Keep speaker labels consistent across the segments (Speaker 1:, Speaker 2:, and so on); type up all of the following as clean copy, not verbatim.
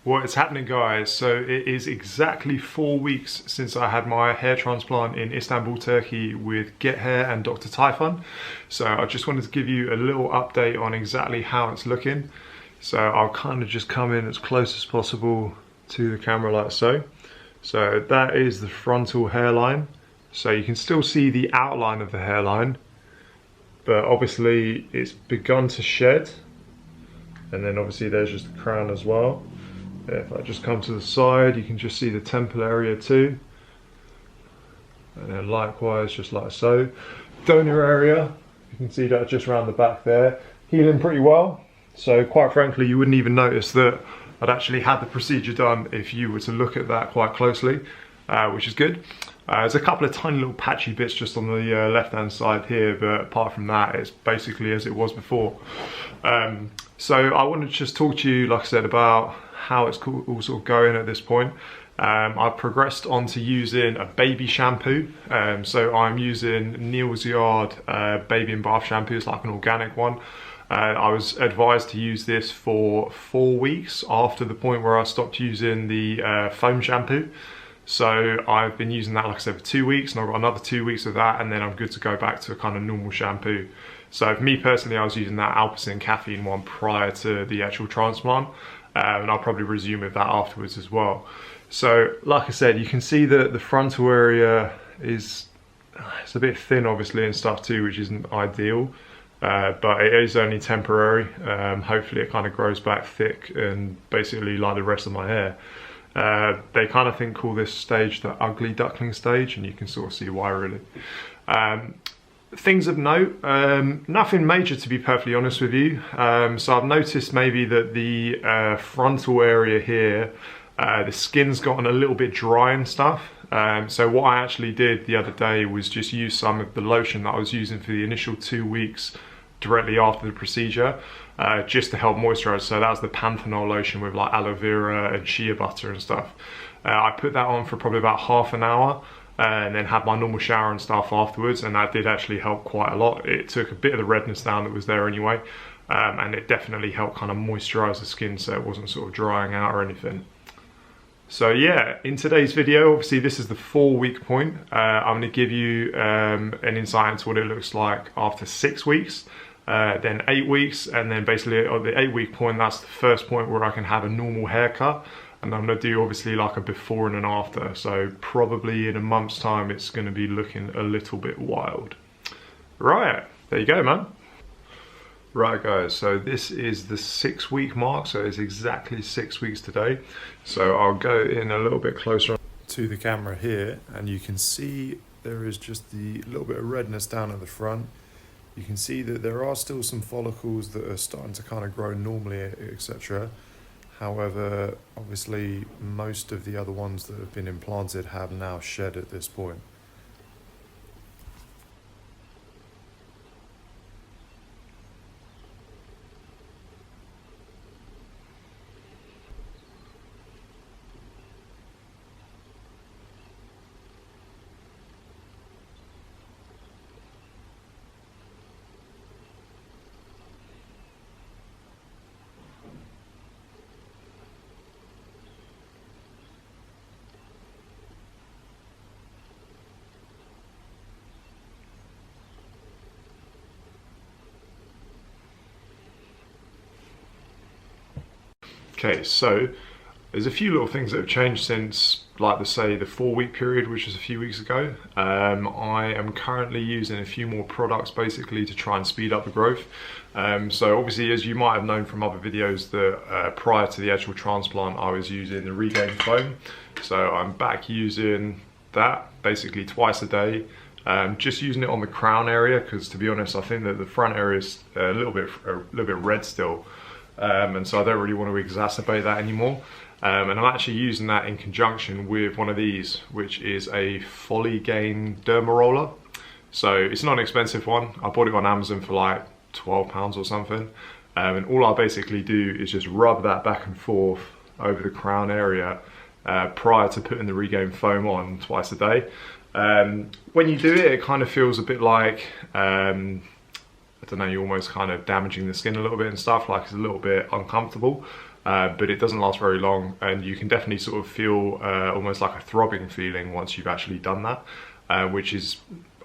Speaker 1: What is happening, guys? So it is exactly 4 weeks since I had my hair transplant in Istanbul, Turkey with Get Hair and Dr. Tayfun. So I just wanted to give you a little update on exactly how it's looking. So I'll kind of just come in as close as possible to the camera like so. So that is the frontal hairline. So you can still see the outline of the hairline, but obviously it's begun to shed. And then obviously there's just the crown as well. If I just come to the side, you can just see the temple area too. And then likewise, just like so. Donor area, you can see that just around the back there. Healing pretty well. So quite frankly, you wouldn't even notice that I'd actually had the procedure done if you were to look at that quite closely, which is good. There's a couple of tiny little patchy bits just on the left-hand side here, but apart from that, it's basically as it was before. So I wanted to just talk to you, like I said, about how it's all sort of going at this point. I've progressed on to using a baby shampoo. So I'm using Neal's Yard baby and bath shampoo. It's like an organic one. I was advised to use this for 4 weeks after the point where I stopped using the foam shampoo. So I've been using that, like I said, for 2 weeks, and I've got another 2 weeks of that, and then I'm good to go back to a kind of normal shampoo. So for me personally, I was using that Alpecin caffeine one prior to the actual transplant, and I'll probably resume with that afterwards as well. So like I said, you can see that the frontal area is, it's a bit thin obviously and stuff too, which isn't ideal, but it is only temporary. Hopefully it kind of grows back thick and basically like the rest of my hair. They kind of call this stage the ugly duckling stage, and you can sort of see why really. Things of note, nothing major to be perfectly honest with you. So I've noticed maybe that the frontal area here, the skin's gotten a little bit dry and stuff. So what I actually did the other day was just use some of the lotion that I was using for the initial 2 weeks directly after the procedure, just to help moisturize. So that was the panthenol lotion with like aloe vera and shea butter and stuff. I put that on for probably about half an hour, and then had my normal shower and stuff afterwards, and that did actually help quite a lot. It took a bit of the redness down that was there anyway, and it definitely helped kind of moisturize the skin so it wasn't sort of drying out or anything. So yeah, in today's video, obviously this is the 4-week point. I'm going to give you an insight into what it looks like after 6 weeks, then 8 weeks, and then basically at the 8-week point, that's the first point where I can have a normal haircut. And I'm going to do obviously like a before and an after. So probably in a month's time, it's going to be looking a little bit wild. Right, there you go, man. Right guys, so this is the 6-week mark. So it's exactly 6 weeks today. So I'll go in a little bit closer to the camera here, and you can see there is just the little bit of redness down at the front. You can see that there are still some follicles that are starting to kind of grow normally, etc. However, obviously most of the other ones that have been implanted have now shed at this point. Okay, so there's a few little things that have changed since, like the 4-week period, which was a few weeks ago. I am currently using a few more products basically to try and speed up the growth. So obviously, as you might have known from other videos, that prior to the actual transplant, I was using the Regain Foam. So I'm back using that basically twice a day. Just using it on the crown area, because to be honest, I think that the front area is a little bit red still. And so I don't really want to exacerbate that anymore. And I'm actually using that in conjunction with one of these, which is a Gain Derma Roller. So it's not an expensive one. I bought it on Amazon for like £12 or something. And all I basically do is just rub that back and forth over the crown area prior to putting the Regain Foam on twice a day. When you do it, it kind of feels a bit like I don't know, you're almost kind of damaging the skin a little bit and stuff, like it's a little bit uncomfortable. but it doesn't last very long, and you can definitely sort of feel almost like a throbbing feeling once you've actually done that, which is,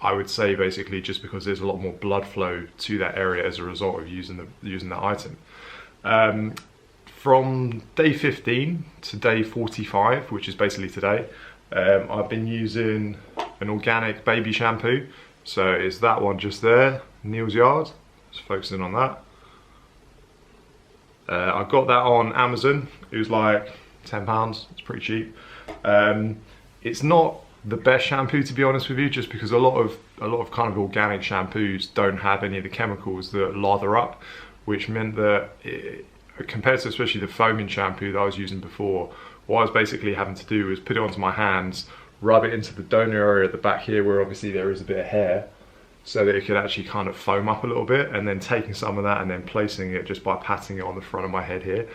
Speaker 1: I would say, basically just because there's a lot more blood flow to that area as a result of using that item. From day 15 to day 45, which is basically today, I've been using an organic baby shampoo. So it's that one just there, Neil's Yard. Just focusing on that. I got that on Amazon. It was like £10. It's pretty cheap. It's not the best shampoo, to be honest with you, just because a lot of kind of organic shampoos don't have any of the chemicals that lather up, which meant that compared to especially the foaming shampoo that I was using before, what I was basically having to do was put it onto my hands, rub it into the donor area at the back here where obviously there is a bit of hair, so that it could actually kind of foam up a little bit, and then taking some of that and then placing it just by patting it on the front of my head here.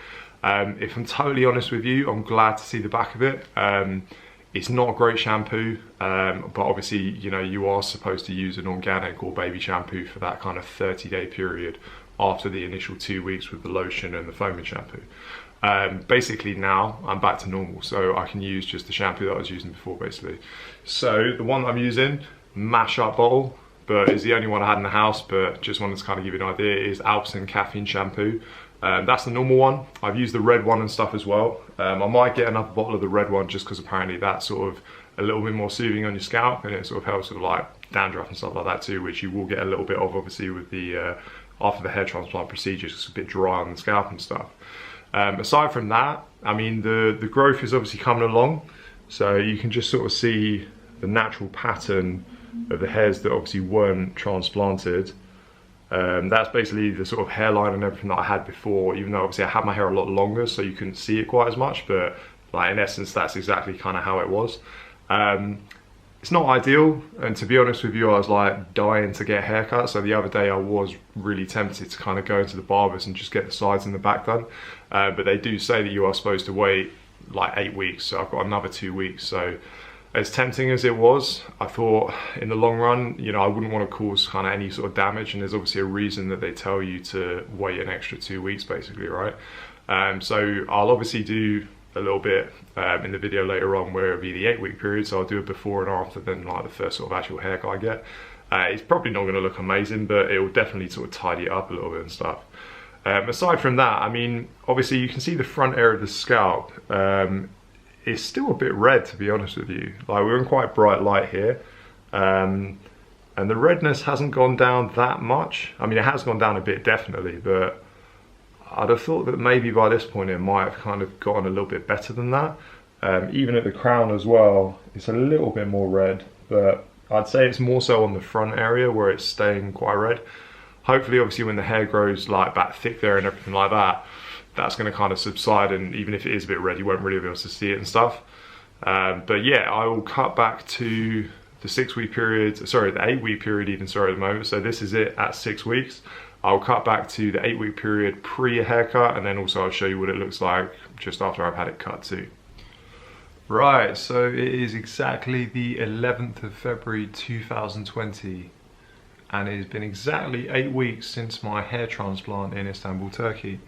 Speaker 1: If I'm totally honest with you, I'm glad to see the back of it. It's not a great shampoo, but obviously, you know, you are supposed to use an organic or baby shampoo for that kind of 30-day period after the initial 2 weeks with the lotion and the foaming shampoo. Basically now I'm back to normal, so I can use just the shampoo that I was using before basically. So the one that I'm using, mash up bottle, but it's the only one I had in the house, but just wanted to kind of give you an idea, is Alpsin caffeine shampoo. That's the normal one. I've used the red one and stuff as well. I might get another bottle of the red one just because apparently that's sort of a little bit more soothing on your scalp, and it sort of helps with like dandruff and stuff like that too, which you will get a little bit of obviously with the after the hair transplant procedure. It's a bit dry on the scalp and stuff. Aside from that, I mean, the growth is obviously coming along, so you can just sort of see the natural pattern of the hairs that obviously weren't transplanted. That's basically the sort of hairline and everything that I had before, even though obviously I had my hair a lot longer, so you couldn't see it quite as much, but like in essence that's exactly kind of how it was. It's not ideal, and to be honest with you, I was like dying to get a haircut, so the other day I was really tempted to kind of go into the barbers and just get the sides and the back done, but they do say that you are supposed to wait like 8 weeks, so I've got another 2 weeks. So as tempting as it was, I thought in the long run, you know, I wouldn't want to cause kind of any sort of damage, and there's obviously a reason that they tell you to wait an extra 2 weeks basically, right? So I'll obviously do a little bit in the video later on where it'll be the 8-week period, so I'll do it before and after then like the first sort of actual haircut I get. It's probably not going to look amazing, but it will definitely sort of tidy it up a little bit and stuff. Aside from that, I mean, obviously you can see the front area of the scalp. It's still a bit red, to be honest with you. Like, we're in quite bright light here, and the redness hasn't gone down that much. I mean, it has gone down a bit definitely, but I'd have thought that maybe by this point it might have kind of gotten a little bit better than that. Even at the crown as well, it's a little bit more red, but I'd say it's more so on the front area where it's staying quite red. Hopefully, obviously, when the hair grows like back thick there and everything like that, that's going to kind of subside, and even if it is a bit red, you won't really be able to see it and stuff. But yeah, I will cut back to the 6-week period, sorry, the 8-week period even, sorry, at the moment. So this is it at 6 weeks. I'll cut back to the 8-week period pre a haircut, and then also I'll show you what it looks like just after I've had it cut too. Right, so it is exactly the 11th of February 2020, and it has been exactly 8 weeks since my hair transplant in Istanbul, Turkey.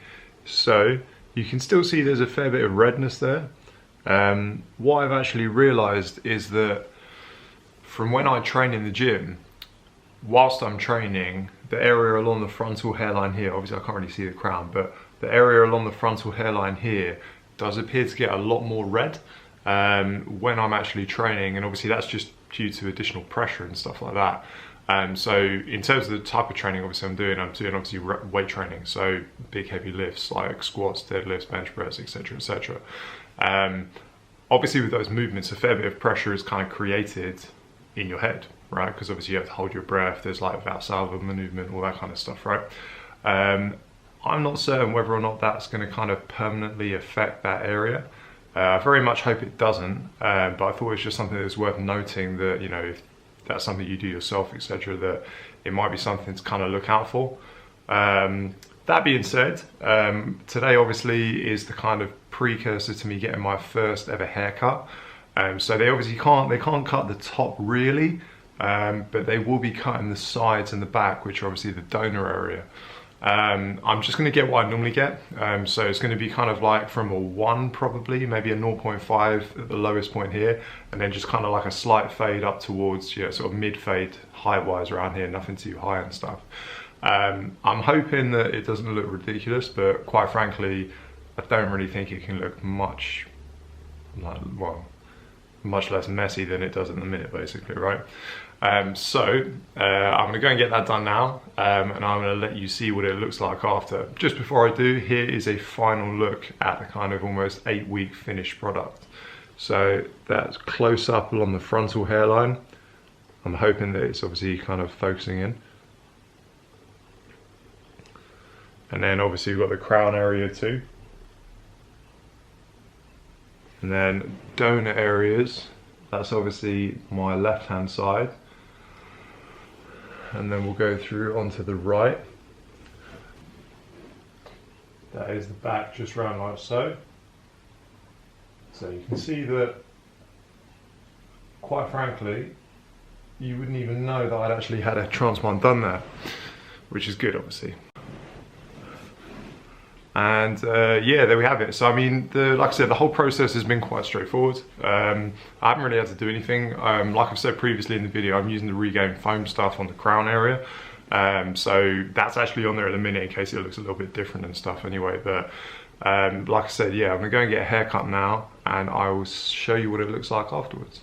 Speaker 1: So you can still see there's a fair bit of redness there. What I've actually realized is that from when I train in the gym, whilst I'm training, the area along the frontal hairline here, obviously I can't really see the crown, but the area along the frontal hairline here does appear to get a lot more red when I'm actually training, and obviously that's just due to additional pressure and stuff like that. So in terms of the type of training obviously I'm doing obviously weight training, so big heavy lifts like squats, deadlifts, bench press, etc, etc. Obviously with those movements a fair bit of pressure is kind of created in your head, right? Because obviously you have to hold your breath, there's like Valsalva movement, all that kind of stuff, right? I'm not certain whether or not that's going to kind of permanently affect that area. I very much hope it doesn't, but I thought it was just something that's worth noting, that, you know, if that's something you do yourself, etc., that it might be something to kind of look out for. That being said, today obviously is the kind of precursor to me getting my first ever haircut. So they obviously can't cut the top really, but they will be cutting the sides and the back, which are obviously the donor area. I'm just going to get what I normally get. So it's going to be kind of like from a 1 probably, maybe a 0.5 at the lowest point here, and then just kind of like a slight fade up towards, yeah, sort of mid fade height wise around here, nothing too high and stuff. I'm hoping that it doesn't look ridiculous, but quite frankly, I don't really think it can look much like, well, much less messy than it does at the minute, basically, right? I'm gonna go and get that done now, and I'm gonna let you see what it looks like after. Just before I do, here is a final look at the kind of almost 8-week finished product. So that's close up along the frontal hairline. I'm hoping that it's obviously kind of focusing in. And then obviously we've got the crown area too. And then donor areas, that's obviously my left hand side. And then we'll go through onto the right. That is the back, just round like so. So you can see that, quite frankly, you wouldn't even know that I'd actually had a transplant done there, which is good, obviously. And yeah, there we have it. So I mean, like I said, the whole process has been quite straightforward. I haven't really had to do anything. Like I've said previously in the video, I'm using the Regain foam stuff on the crown area. So that's actually on there at the minute in case it looks a little bit different and stuff anyway. But like I said, yeah, I'm gonna go and get a haircut now, and I will show you what it looks like afterwards.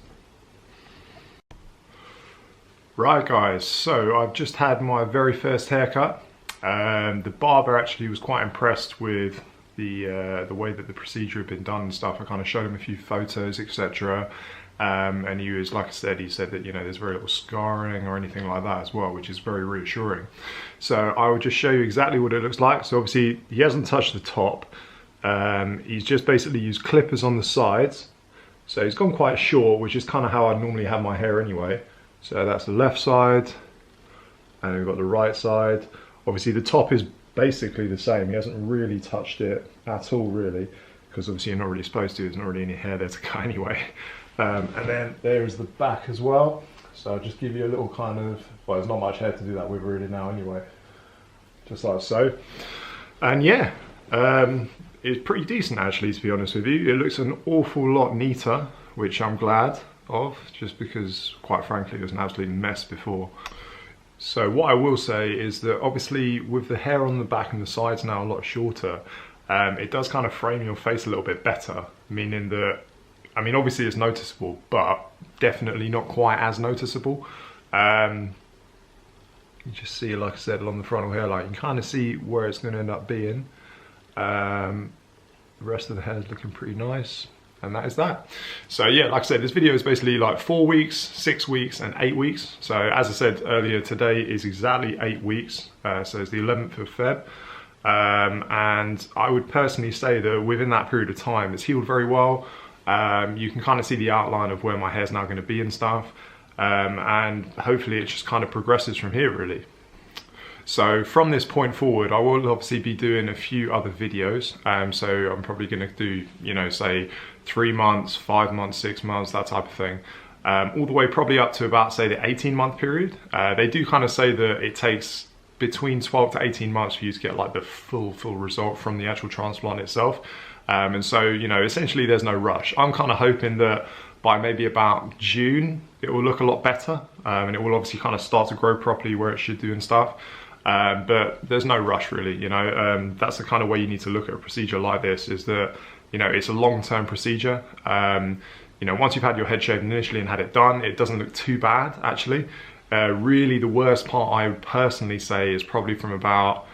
Speaker 1: Right guys, so I've just had my very first haircut. The barber actually was quite impressed with the way that the procedure had been done and stuff. I kind of showed him a few photos, etc. And he was, like I said, he said that, you know, there's very little scarring or anything like that as well, which is very reassuring. So I will just show you exactly what it looks like. So obviously he hasn't touched the top. He's just basically used clippers on the sides. So he's gone quite short, which is kind of how I normally have my hair anyway. So that's the left side, and we've got the right side. Obviously the top is basically the same. He hasn't really touched it at all, really, because obviously you're not really supposed to. There's not really any hair there to cut anyway. And then there is the back as well. So I'll just give you a little kind of, well, there's not much hair to do that with really now anyway. Just like so. And yeah, it's pretty decent actually, to be honest with you. It looks an awful lot neater, which I'm glad of, just because quite frankly it was an absolute mess before. So what I will say is that obviously with the hair on the back and the sides now a lot shorter, it does kind of frame your face a little bit better, meaning that, I mean obviously it's noticeable, but definitely not quite as noticeable. You just see, like I said, along the frontal hairline, you can kind of see where it's going to end up being. The rest of the hair is looking pretty nice. And that is that. So yeah, like I said, this video is basically like 4 weeks, 6 weeks and 8 weeks. So as I said earlier, today is exactly 8 weeks. So it's the 11th of Feb. And I would personally say that within that period of time, it's healed very well. You can kind of see the outline of where my hair's now going to be and stuff. And hopefully it just kind of progresses from here, really. So from this point forward, I will obviously be doing a few other videos. So I'm probably going to do, you know, say 3 months, 5 months, 6 months, that type of thing. All the way probably up to about, say, the 18-month period. They do kind of say that it takes between 12 to 18 months for you to get like the full result from the actual transplant itself. And so, you know, essentially there's no rush. I'm kind of hoping that by maybe about June, it will look a lot better. And it will obviously kind of start to grow properly where it should do and stuff. But there's no rush really, you know. That's the kind of way you need to look at a procedure like this, is that, you know, it's a long-term procedure. You know, once you've had your head shaved initially and had it done, it doesn't look too bad actually. Really the worst part I would personally say is probably from about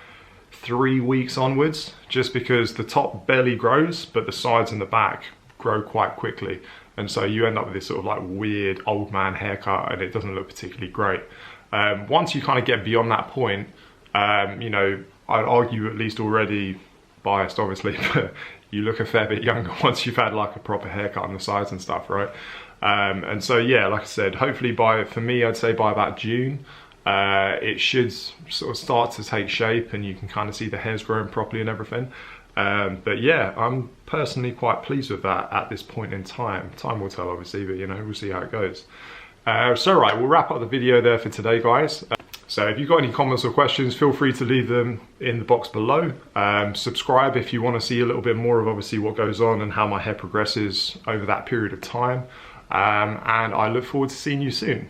Speaker 1: 3 weeks onwards, just because the top barely grows, but the sides and the back grow quite quickly. And so you end up with this sort of like weird old man haircut, and it doesn't look particularly great. Once you kind of get beyond that point, you know, I'd argue, at least already biased obviously, but you look a fair bit younger once you've had like a proper haircut on the sides and stuff, right? And so yeah, like I said, hopefully for me, I'd say by about June, it should sort of start to take shape and you can kind of see the hairs growing properly and everything. But yeah, I'm personally quite pleased with that at this point in time. Time will tell obviously, but you know, we'll see how it goes. So right, we'll wrap up the video there for today, guys. So if you've got any comments or questions, feel free to leave them in the box below. Subscribe if you want to see a little bit more of obviously what goes on and how my hair progresses over that period of time. And I look forward to seeing you soon.